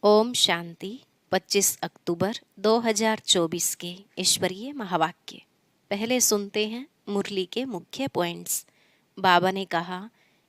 ओम शांति। 25 अक्टूबर 2024 के ईश्वरीय महावाक्य। पहले सुनते हैं मुरली के मुख्य पॉइंट्स। बाबा ने कहा,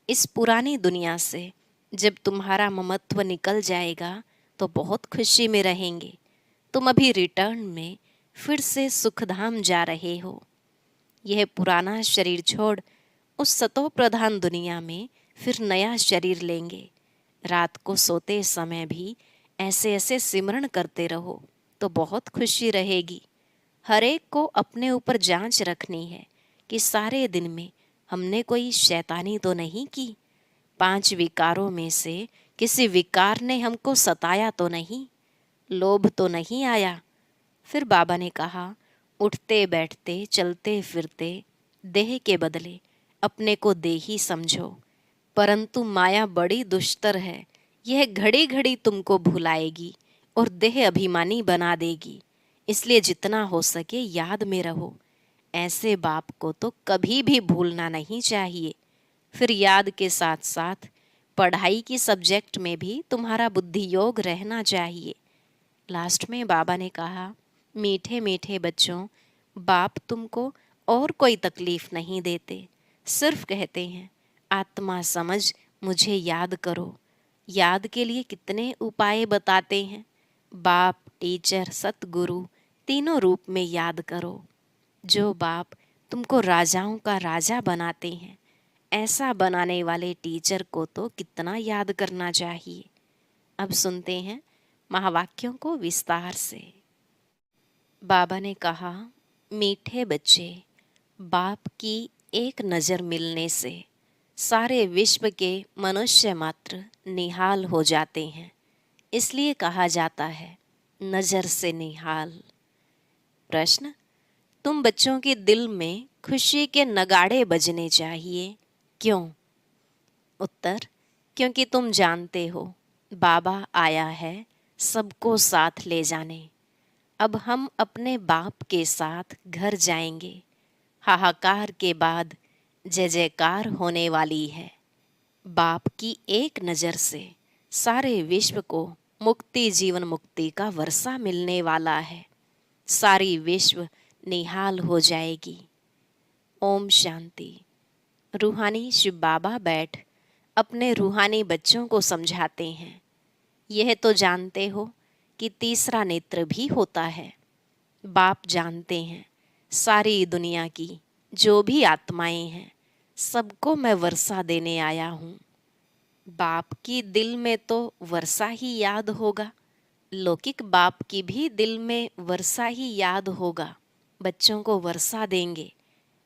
इस पुरानी दुनिया से जब तुम्हारा ममत्व निकल जाएगा तो बहुत खुशी में रहेंगे। तुम अभी रिटर्न में फिर से सुखधाम जा रहे हो। यह पुराना शरीर छोड़ उस सतो प्रधान दुनिया में फिर नया शरीर लेंगे। रात को सोते समय भी ऐसे ऐसे सिमरण करते रहो तो बहुत खुशी रहेगी। हर एक को अपने ऊपर जांच रखनी है कि सारे दिन में हमने कोई शैतानी तो नहीं की। 5 विकारों में से किसी विकार ने हमको सताया तो नहीं, लोभ तो नहीं आया। फिर बाबा ने कहा, उठते बैठते चलते फिरते देह के बदले अपने को देही समझो, परंतु माया बड़ी दुष्टर है। यह घड़ी घड़ी तुमको भुलाएगी और देह अभिमानी बना देगी। इसलिए जितना हो सके याद में रहो। ऐसे बाप को तो कभी भी भूलना नहीं चाहिए। फिर याद के साथ साथ पढ़ाई की सब्जेक्ट में भी तुम्हारा बुद्धि योग रहना चाहिए। लास्ट में बाबा ने कहा, मीठे मीठे बच्चों, बाप तुमको और कोई तकलीफ नहीं देते, सिर्फ कहते हैं आत्मा समझ मुझे याद करो। याद के लिए कितने उपाय बताते हैं। बाप, टीचर, सतगुरु तीनों रूप में याद करो। जो बाप तुमको राजाओं का राजा बनाते हैं, ऐसा बनाने वाले टीचर को तो कितना याद करना चाहिए। अब सुनते हैं महावाक्यों को विस्तार से। बाबा ने कहा, मीठे बच्चे, बाप की एक नज़र मिलने से सारे विश्व के मनुष्य मात्र निहाल हो जाते हैं। इसलिए कहा जाता है नज़र से निहाल। प्रश्न, तुम बच्चों के दिल में खुशी के नगाड़े बजने चाहिए, क्यों? उत्तर, क्योंकि तुम जानते हो बाबा आया है सबको साथ ले जाने। अब हम अपने बाप के साथ घर जाएंगे। हाहाकार के बाद जय जयकार होने वाली है। बाप की एक नज़र से सारे विश्व को मुक्ति, जीवन मुक्ति का वर्षा मिलने वाला है। सारी विश्व निहाल हो जाएगी। ओम शांति। रूहानी शिव बाबा बैठ अपने रूहानी बच्चों को समझाते हैं, यह तो जानते हो कि तीसरा नेत्र भी होता है। बाप जानते हैं सारी दुनिया की जो भी आत्माएं हैं, सबको मैं वर्षा देने आया हूँ। बाप की दिल में तो वर्षा ही याद होगा, लौकिक बाप की भी दिल में वर्षा ही याद होगा। बच्चों को वर्षा देंगे।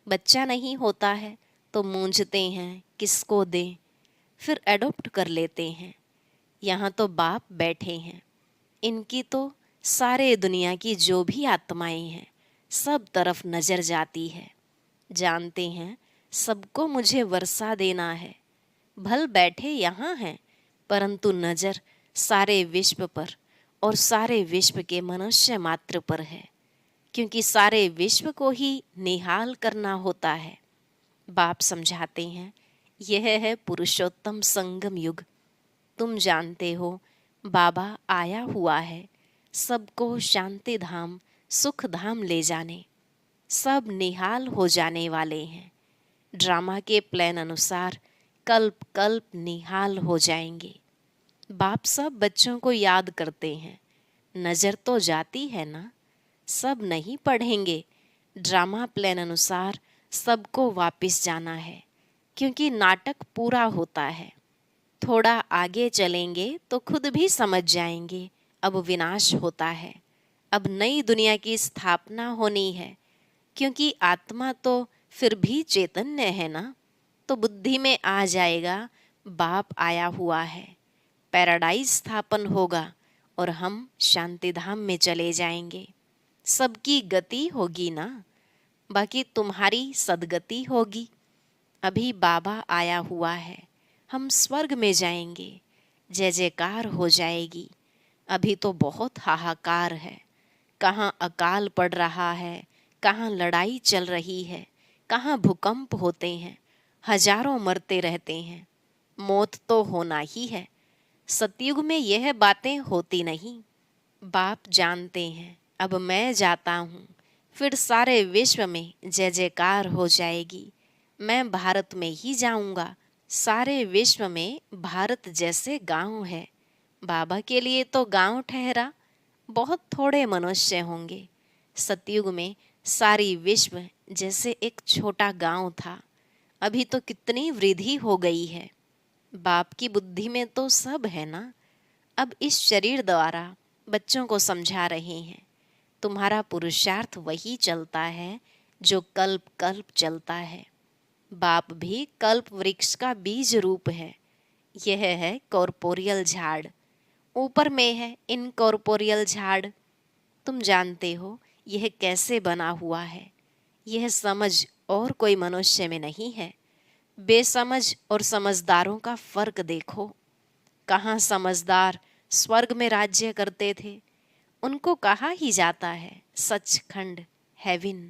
बच्चा नहीं होता है तो मूंझते हैं किसको दें, फिर एडॉप्ट कर लेते हैं। यहाँ तो बाप बैठे हैं, इनकी तो सारे दुनिया की जो भी आत्माएं हैं सब तरफ नज़र जाती है। जानते हैं सबको मुझे वर्षा देना है। भल बैठे यहाँ हैं, परंतु नज़र सारे विश्व पर और सारे विश्व के मनुष्य मात्र पर है, क्योंकि सारे विश्व को ही निहाल करना होता है। बाप समझाते हैं, यह है पुरुषोत्तम संगम युग। तुम जानते हो बाबा आया हुआ है सबको शांति धाम, सुख धाम ले जाने। सब निहाल हो जाने वाले हैं। ड्रामा के प्लान अनुसार कल्प कल्प निहाल हो जाएंगे। बाप सब बच्चों को याद करते हैं। नज़र तो जाती है ना, सब नहीं पढ़ेंगे। ड्रामा प्लान अनुसार सबको वापस जाना है, क्योंकि नाटक पूरा होता है। थोड़ा आगे चलेंगे तो खुद भी समझ जाएंगे अब विनाश होता है। अब नई दुनिया की स्थापना होनी है, क्योंकि आत्मा तो फिर भी चैतन्य है ना, तो बुद्धि में आ जाएगा बाप आया हुआ है। पैराडाइज स्थापन होगा और हम शांति धाम में चले जाएंगे। सबकी गति होगी ना, बाकी तुम्हारी सदगति होगी। अभी बाबा आया हुआ है, हम स्वर्ग में जाएंगे, जय जयकार हो जाएगी। अभी तो बहुत हाहाकार है, कहाँ अकाल पड़ रहा है, कहाँ लड़ाई चल रही है, कहाँ भूकंप होते हैं, हजारों मरते रहते हैं। मौत तो होना ही है, सतयुग में यह बातें होती नहीं। बाप जानते हैं अब मैं जाता हूँ, फिर सारे विश्व में जय जयकार हो जाएगी। मैं भारत में ही जाऊंगा, सारे विश्व में भारत जैसे गांव है। बाबा के लिए तो गांव ठहरा, बहुत थोड़े मनुष्य होंगे। सतयुग में सारी विश्व जैसे एक छोटा गांव था, अभी तो कितनी वृद्धि हो गई है। बाप की बुद्धि में तो सब है ना। अब इस शरीर द्वारा बच्चों को समझा रहे हैं, तुम्हारा पुरुषार्थ वही चलता है जो कल्प कल्प चलता है। बाप भी कल्प वृक्ष का बीज रूप है। यह है कॉर्पोरियल झाड़, ऊपर में है इनकॉर्पोरियल झाड़। तुम जानते हो यह कैसे बना हुआ है। यह समझ और कोई मनुष्य में नहीं है। बेसमझ और समझदारों का फर्क देखो। कहाँ समझदार स्वर्ग में राज्य करते थे, उनको कहा ही जाता है सचखंड, हेवन।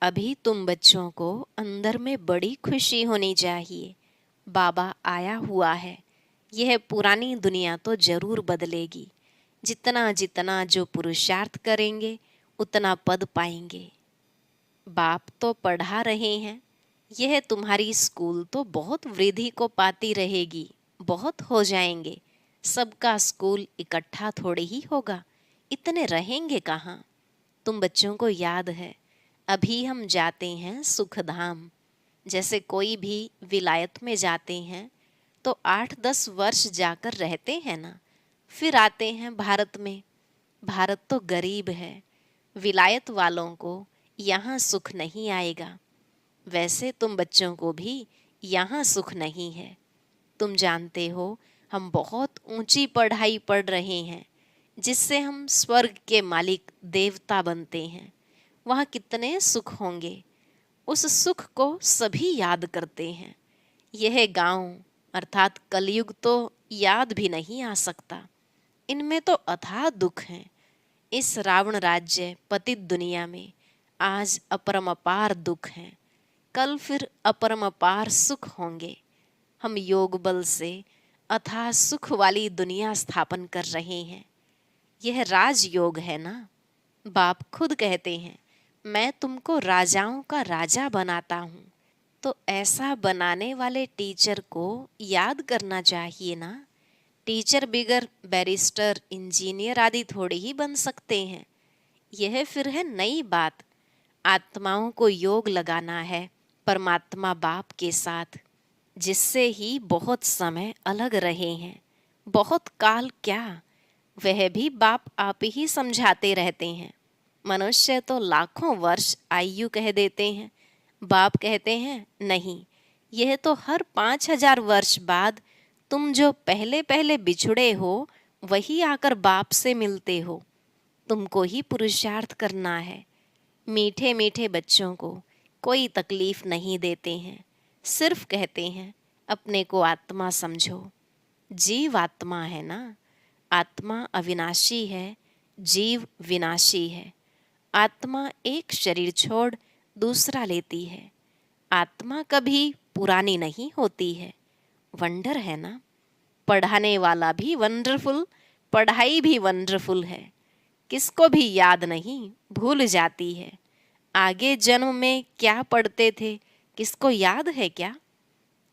अभी तुम बच्चों को अंदर में बड़ी खुशी होनी चाहिए। बाबा आया हुआ है। यह पुरानी दुनिया तो जरूर बदलेगी। जितना जितना जो पुरुषार्थ करेंगे उतना पद पाएंगे। बाप तो पढ़ा रहे हैं, यह तुम्हारी स्कूल तो बहुत वृद्धि को पाती रहेगी, बहुत हो जाएंगे। सबका स्कूल इकट्ठा थोड़े ही होगा, इतने रहेंगे कहाँ। तुम बच्चों को याद है, अभी हम जाते हैं सुखधाम। जैसे कोई भी विलायत में जाते हैं तो 8-10 वर्ष जाकर रहते हैं ना, फिर आते हैं भारत में। भारत तो गरीब है, विलायत वालों को यहाँ सुख नहीं आएगा। वैसे तुम बच्चों को भी यहाँ सुख नहीं है। तुम जानते हो हम बहुत ऊंची पढ़ाई पढ़ रहे हैं, जिससे हम स्वर्ग के मालिक देवता बनते हैं। वहाँ कितने सुख होंगे, उस सुख को सभी याद करते हैं। यह गांव अर्थात कलयुग तो याद भी नहीं आ सकता। इनमें तो अथाह दुख हैं। इस रावण राज्य पतित दुनिया में आज अपरमपार दुख हैं, कल फिर अपरमपार सुख होंगे। हम योग बल से अथाह सुख वाली दुनिया स्थापन कर रहे हैं। यह राजयोग है ना। बाप खुद कहते हैं मैं तुमको राजाओं का राजा बनाता हूँ। तो ऐसा बनाने वाले टीचर को याद करना चाहिए ना। टीचर बिगर बैरिस्टर इंजीनियर आदि थोड़े ही बन सकते हैं। यह फिर है नई बात। आत्माओं को योग लगाना है परमात्मा बाप के साथ, जिससे ही बहुत समय अलग रहे हैं। बहुत काल क्या, वह भी बाप आप ही समझाते रहते हैं। मनुष्य तो लाखों वर्ष आयु कह देते हैं, बाप कहते हैं नहीं, यह तो हर 5000 वर्ष बाद तुम जो पहले पहले बिछुड़े हो वही आकर बाप से मिलते हो। तुमको ही पुरुषार्थ करना है। मीठे मीठे बच्चों को कोई तकलीफ नहीं देते हैं, सिर्फ कहते हैं अपने को आत्मा समझो। जीव आत्मा है ना। आत्मा अविनाशी है, जीव विनाशी है। आत्मा एक शरीर छोड़ दूसरा लेती है। आत्मा कभी पुरानी नहीं होती है। वंडर है ना। पढ़ाने वाला भी वंडरफुल, पढ़ाई भी वंडरफुल है। किसको भी याद नहीं, भूल जाती है। आगे जन्म में क्या पढ़ते थे, किसको याद है क्या?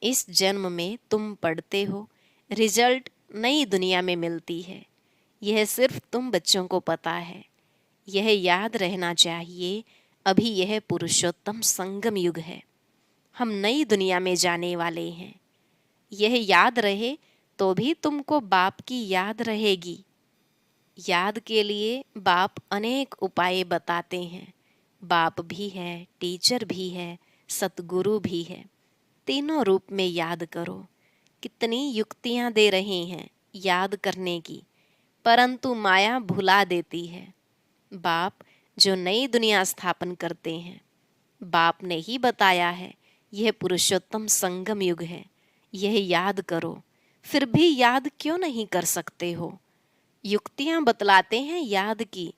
इस जन्म में तुम पढ़ते हो, रिजल्ट नई दुनिया में मिलती है। यह सिर्फ तुम बच्चों को पता है। यह याद रहना चाहिए, अभी यह पुरुषोत्तम संगम युग है। हम नई दुनिया में जाने वाले हैं। यह याद रहे तो भी तुमको बाप की याद रहेगी। याद के लिए बाप अनेक उपाय बताते हैं। बाप भी है, टीचर भी है, सतगुरु भी है। तीनों रूप में याद करो। कितनी युक्तियां दे रहे हैं याद करने की, परंतु माया भुला देती है। बाप जो नई दुनिया स्थापन करते हैं, बाप ने ही बताया है यह पुरुषोत्तम संगम युग है। यह याद करो। फिर भी याद क्यों नहीं कर सकते हो? युक्तियां बतलाते हैं याद की,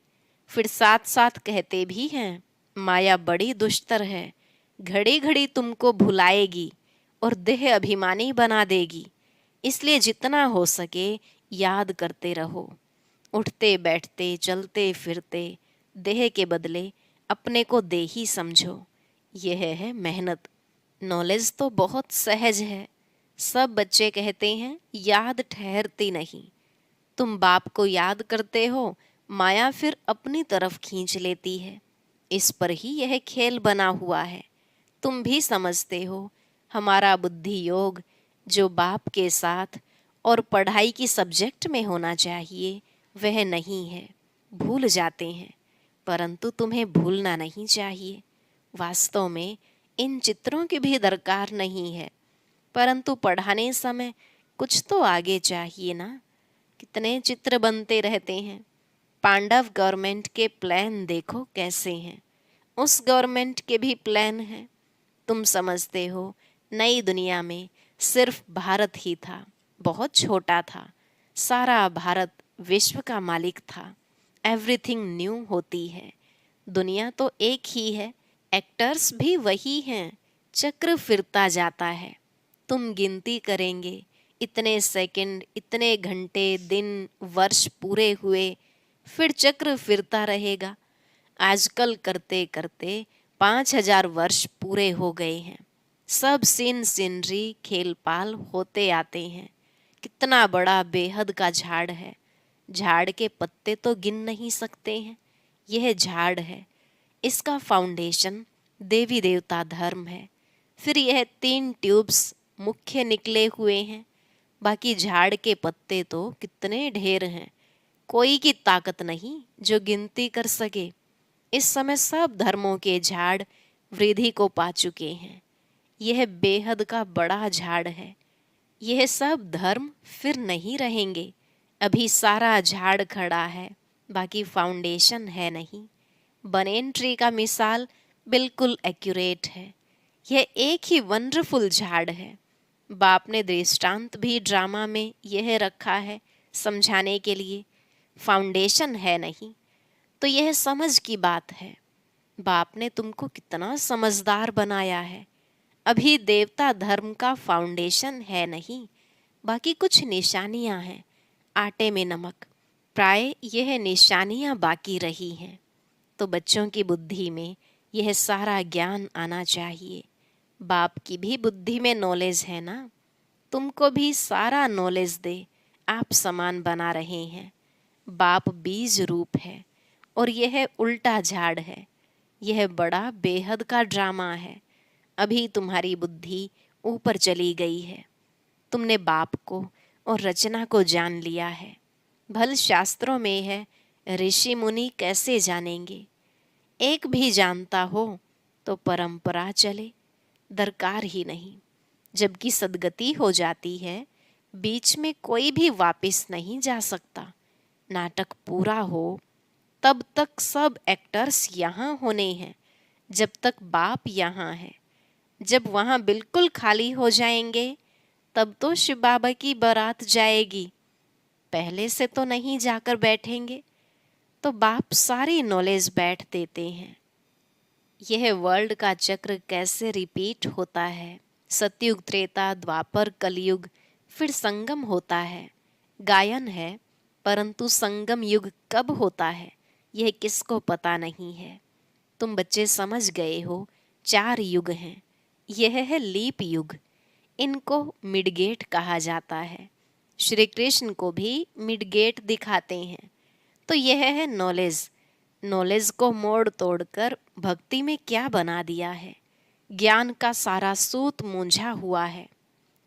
फिर साथ साथ कहते भी हैं माया बड़ी दुष्टर है, घड़ी घड़ी तुमको भुलाएगी और देह अभिमानी बना देगी। इसलिए जितना हो सके याद करते रहो। उठते बैठते चलते फिरते देह के बदले अपने को देही समझो। यह है मेहनत। नॉलेज तो बहुत सहज है। सब बच्चे कहते हैं याद ठहरती नहीं। तुम बाप को याद करते हो, माया फिर अपनी तरफ खींच लेती है। इस पर ही यह खेल बना हुआ है। तुम भी समझते हो हमारा बुद्धि योग जो बाप के साथ और पढ़ाई की सब्जेक्ट में होना चाहिए वह नहीं है। भूल जाते हैं, परंतु तुम्हें भूलना नहीं चाहिए। वास्तव में इन चित्रों की भी दरकार नहीं है, परंतु पढ़ाने समय कुछ तो आगे चाहिए ना। कितने चित्र बनते रहते हैं। पांडव गवर्नमेंट के प्लान देखो कैसे हैं, उस गवर्नमेंट के भी प्लान हैं। तुम समझते हो नई दुनिया में सिर्फ भारत ही था, बहुत छोटा था। सारा भारत विश्व का मालिक था। एवरीथिंग न्यू होती है। दुनिया तो एक ही है, एक्टर्स भी वही हैं। चक्र फिरता जाता है। तुम गिनती करेंगे इतने सेकंड, इतने घंटे, दिन, वर्ष पूरे हुए, फिर चक्र फिरता रहेगा। आजकल करते करते 5,000 वर्ष पूरे हो गए हैं। सब सीन सीनरी खेल पाल होते आते हैं। कितना बड़ा बेहद का झाड़ है। झाड़ के पत्ते तो गिन नहीं सकते हैं। यह झाड़ है, इसका फाउंडेशन देवी देवता धर्म है। फिर यह 3 ट्यूब्स मुख्य निकले हुए हैं। बाकी झाड़ के पत्ते तो कितने ढेर हैं, कोई की ताकत नहीं जो गिनती कर सके। इस समय सब धर्मों के झाड़ वृद्धि को पा चुके हैं। यह बेहद का बड़ा झाड़ है। यह सब धर्म फिर नहीं रहेंगे। अभी सारा झाड़ खड़ा है, बाकी फाउंडेशन है नहीं। बनेन ट्री का मिसाल बिल्कुल एक्यूरेट है। यह एक ही वंडरफुल झाड़ है। बाप ने दृष्टांत भी ड्रामा में यह रखा है समझाने के लिए। फाउंडेशन है नहीं तो यह समझ की बात है। बाप ने तुमको कितना समझदार बनाया है। अभी देवता धर्म का फाउंडेशन है नहीं, बाकी कुछ निशानियां हैं, आटे में नमक। प्राय यह निशानियां बाकी रही हैं। तो बच्चों की बुद्धि में यह सारा ज्ञान आना चाहिए। बाप की भी बुद्धि में नॉलेज है ना, तुमको भी सारा नॉलेज दे। आप समान बना रहे हैं। बाप बीज रूप है और यह उल्टा झाड़ है। यह बड़ा बेहद का ड्रामा है। अभी तुम्हारी बुद्धि ऊपर चली गई है। तुमने बाप को और रचना को जान लिया है। भल शास्त्रों में है, ऋषि मुनि कैसे जानेंगे। एक भी जानता हो तो परंपरा चले, दरकार ही नहीं। जबकि सदगति हो जाती है, बीच में कोई भी वापस नहीं जा सकता। नाटक पूरा हो तब तक सब एक्टर्स यहाँ होने हैं, जब तक बाप यहाँ है। जब वहाँ बिल्कुल खाली हो जाएंगे तब तो शिव बाबा की बारात जाएगी। पहले से तो नहीं जाकर बैठेंगे। तो बाप सारी नॉलेज बैठ देते हैं। यह वर्ल्ड का चक्र कैसे रिपीट होता है। सतयुग, त्रेता, द्वापर, कलयुग, फिर संगम होता है। गायन है, परंतु संगम युग कब होता है यह किसको पता नहीं है। तुम बच्चे समझ गए हो 4 युग हैं। यह है लीप युग। इनको मिडगेट कहा जाता है। श्री कृष्ण को भी मिडगेट दिखाते हैं। तो यह है नॉलेज। नॉलेज को मोड़ तोड़कर भक्ति में क्या बना दिया है। ज्ञान का सारा सूत मूंझा हुआ है।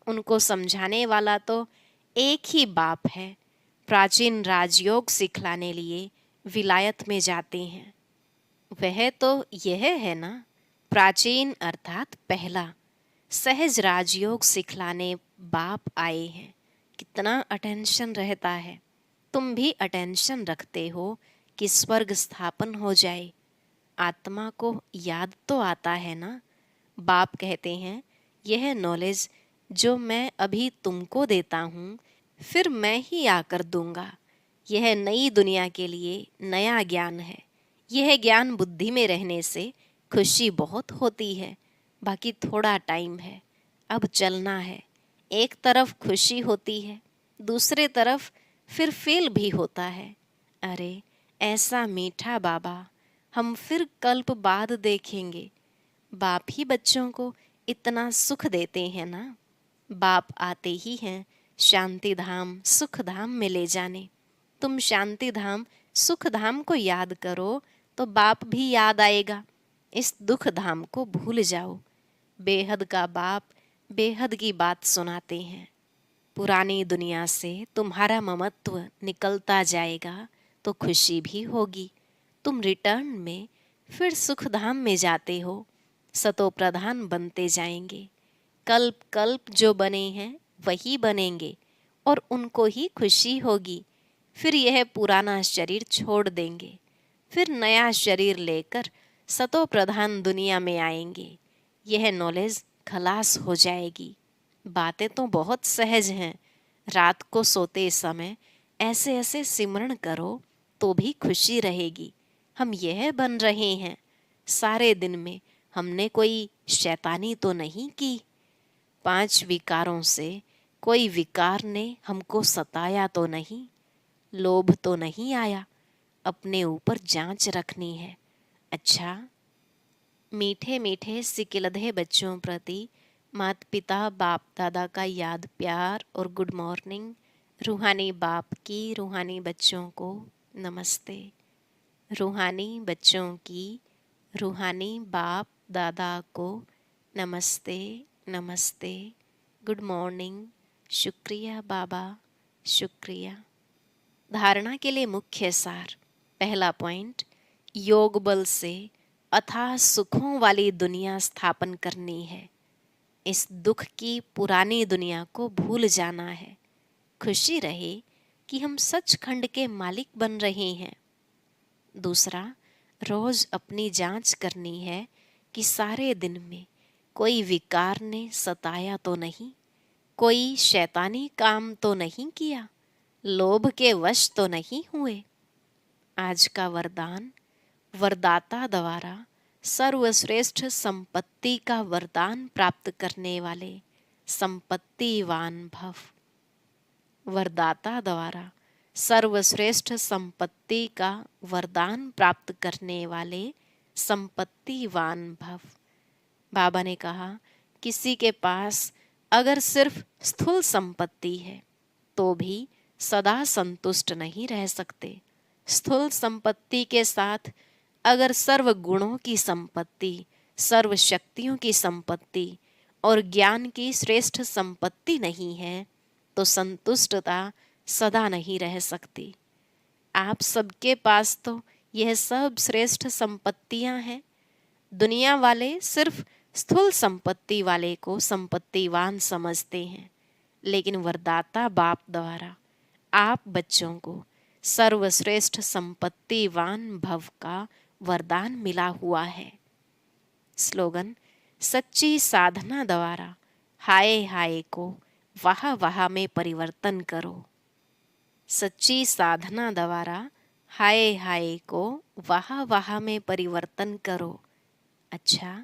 उनको समझाने वाला तो एक ही बाप है। प्राचीन राजयोग सिखलाने लिए विलायत में जाते हैं। वह तो यह है ना, प्राचीन अर्थात पहला सहज राजयोग सिखलाने बाप आए हैं। कितना अटेंशन रहता है। तुम भी अटेंशन रखते हो कि स्वर्ग स्थापन हो जाए। आत्मा को याद तो आता है ना। बाप कहते हैं यह नॉलेज जो मैं अभी तुमको देता हूँ, फिर मैं ही आकर दूंगा। यह नई दुनिया के लिए नया ज्ञान है। यह ज्ञान बुद्धि में रहने से खुशी बहुत होती है। बाकी थोड़ा टाइम है, अब चलना है। एक तरफ खुशी होती है, दूसरे तरफ फिर फील भी होता है। अरे ऐसा मीठा बाबा हम फिर कल्प बाद देखेंगे। बाप ही बच्चों को इतना सुख देते हैं ना। बाप आते ही हैं शांति धाम सुख धाम में ले जाने। तुम शांति धाम सुख धाम को याद करो तो बाप भी याद आएगा। इस दुख धाम को भूल जाओ। बेहद का बाप बेहद की बात सुनाते हैं। पुरानी दुनिया से तुम्हारा ममत्व निकलता जाएगा तो खुशी भी होगी। तुम रिटर्न में फिर सुख धाम में जाते हो, सतो प्रधान बनते जाएंगे। कल्प कल्प जो बने हैं वही बनेंगे और उनको ही खुशी होगी। फिर यह पुराना शरीर छोड़ देंगे, फिर नया शरीर लेकर सतो प्रधान दुनिया में आएंगे। यह नॉलेज खलास हो जाएगी। बातें तो बहुत सहज हैं। रात को सोते समय ऐसे ऐसे सिमरण करो तो भी खुशी रहेगी। हम यह बन रहे हैं। सारे दिन में हमने कोई शैतानी तो नहीं की। 5 विकारों से कोई विकार ने हमको सताया तो नहीं। लोभ तो नहीं आया। अपने ऊपर जांच रखनी है। अच्छा, मीठे मीठे सिकिलधे बच्चों प्रति माता पिता बाप दादा का याद प्यार और गुड मॉर्निंग। रूहानी बाप की रूहानी बच्चों को नमस्ते। रूहानी बच्चों की रूहानी बाप दादा को नमस्ते नमस्ते, गुड मॉर्निंग, शुक्रिया बाबा, शुक्रिया। धारणा के लिए मुख्य सार। पहला पॉइंट, योग बल से अथाह सुखों वाली दुनिया स्थापन करनी है। इस दुख की पुरानी दुनिया को भूल जाना है। खुशी रहे कि हम सचखंड के मालिक बन रहे हैं। दूसरा, रोज अपनी जांच करनी है कि सारे दिन में कोई विकार ने सताया तो नहीं, कोई शैतानी काम तो नहीं किया, लोभ के वश तो नहीं हुए। आज का वरदान, वरदाता द्वारा सर्वश्रेष्ठ संपत्ति का वरदान प्राप्त करने वाले संपत्तिवान भव। वरदाता द्वारा सर्वश्रेष्ठ संपत्ति का वरदान प्राप्त करने वाले संपत्तिवान भव। बाबा ने कहा, किसी के पास अगर सिर्फ स्थूल संपत्ति है तो भी सदा संतुष्ट नहीं रह सकते। स्थूल संपत्ति के साथ अगर सर्व गुणों की संपत्ति, सर्व शक्तियों की संपत्ति और ज्ञान की श्रेष्ठ संपत्ति नहीं है तो संतुष्टता सदा नहीं रह सकती। आप सबके पास तो यह सब श्रेष्ठ संपत्तियां हैं। दुनिया वाले सिर्फ स्थूल संपत्ति वाले को संपत्तिवान समझते हैं, लेकिन वरदाता बाप द्वारा आप बच्चों को सर्वश्रेष्ठ संपत्तिवान भव का वरदान मिला हुआ है। स्लोगन, सच्ची साधना द्वारा हाय हाय को वाह वाह में परिवर्तन करो। सच्ची साधना द्वारा हाय हाय को वाह वाह में परिवर्तन करो। अच्छा,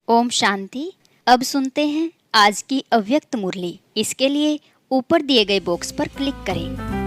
ओम शांति। अब सुनते हैं आज की अव्यक्त मुरली। इसके लिए ऊपर दिए गए बॉक्स पर क्लिक करें।